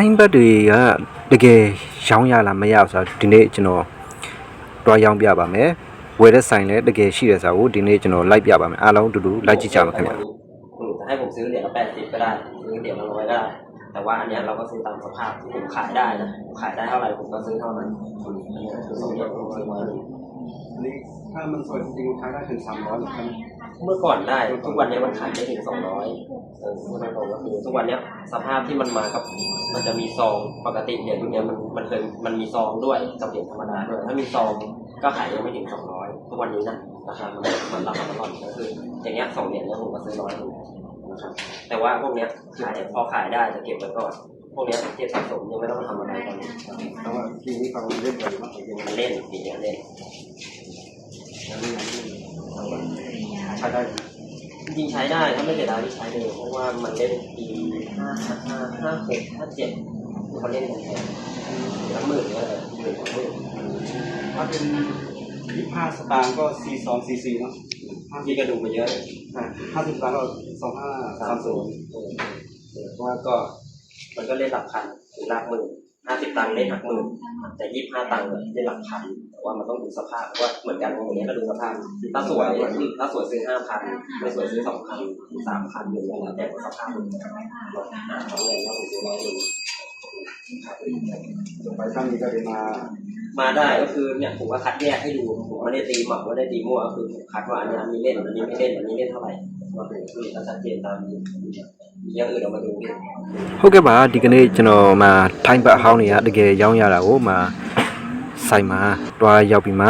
တိုင်းဘက်တွေကတကယ်ရောင်းရလားမရဘူးဆိုတော့ဒီနေ့ကျွန်တော်တွားရောင်းပြပါမယ်ဝယ်တဲ့ဆိုင်လည်းတကယ်ရှိတယ်ဆိုတော့ဒီနေ့ကျွန်တော်လိုက်ပြပါမယ်အားလုံးအတူတူလိုက်ကြည့်ကြပါခင်ဗျာ จะให้ผมซื้อเหรียญละ80ก็ได้ซื้อเหรียญละ100ก็ได้แต่ว่าอันเนี้ยเราก็ซื้อตามสภาพที่ผมขายได้นะผมขายได้เท่าไหร่ผมก็ซื้อเท่านั้นอันนี้คือสมเหรียญผมซื้อมานี่ถ้ามันสวยจริงๆขายได้ถึง300เหมือนกันเมื่อก่อนได้ทุกวันนี้มันขายไม่ถึง200พูดตรงๆก็คือทุกวันนี้สภาพที่มันมากับมันจะมีซองปกติเหรียญพวกนี้มันมีซองด้วยกับเหรียญธรรมดาด้วยถ้ามีซองก็ขายยังไม่ถึง200ทุกวันนี้นะราคามันราคาตลอดก็คืออย่างเงี้ย2เหรียญเนี่ยผมก็ซื้อ100นะครับแต่ว่าพวกเนี้ยขายพอขายได้จะเก็บไว้ก่อนพวกเนี้ยเก็บสะสมยังไม่ต้องทำอะไรตอนนี้เพราะว่าทีนี้เขาเล่นบ่อยมากจริงมันเล่นปีนี้เล่นใช้ได้จริงใช้ได้ถ้าไม่เสียดายที่ใช้เลยเพราะว่ามันเล่นปี5 6 5 7เขาเล่นกันแค่ทั้งหมื่นเลยถ้าเป็น25สตางค์ก็42 44เนาะมีกระดูกมาเยอะ50สตางค์ก็2530เพราะว่าก็มันก็เล่นหลักพันหรือหลักหมื่น50ตังค์เล่นหลักหมื่นแต่25ตังค์เล่นหลักพันแต่ว่ามันต้องดูสภาพว่าเหมือนกันอย่างเงี้ยก็ดูสภาพถ้าสวยซื้อ 5,000 ไม่สวยซื้อ 2,000 3,000 อยู่แล้วแต่สภาพมันของเงินก็ผมซื้อ100ไปตั้งนี้ก็ได้มาได้ก็คือเนี่ยผมก็คัดแยกให้ดูผมไม่ได้ตีหมักไม่ได้ตีมั่วก็คือคัดว่าอันนี้เล่นอันนี้ไม่เล่นอันนี้เล่นเท่าไหร่ก็คือถ้าชัดเจนตามนี้อย่างอื่นเรามาดูกันဟုတ်ကဲ့ပါဒီကနေ့ကျွန်တော်မှာထိုင်းဘက်ဟောင်းတွေကတကယ်ရောင်းရတာကိုမှာဆိုင်မှာတွားရောက်ပြီးမှ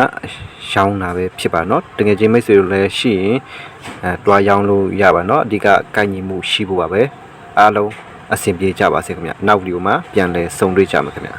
ရောင်းတာပဲဖြစ်ပါเนาะတကယ်ချင်းမိတ်ဆွေတို့လည်းရှိရင်တွားရောင်းလို့ရပါเนาะအဓိကကိုင်ညီမှုရှိဖို့ပါပဲအားလုံးအဆင်ပြေကြပါစေခင်ဗျနောက်ဗီဒီယိုမှာပြန်လည်ဆုံတွေ့ကြမှာခင်ဗျ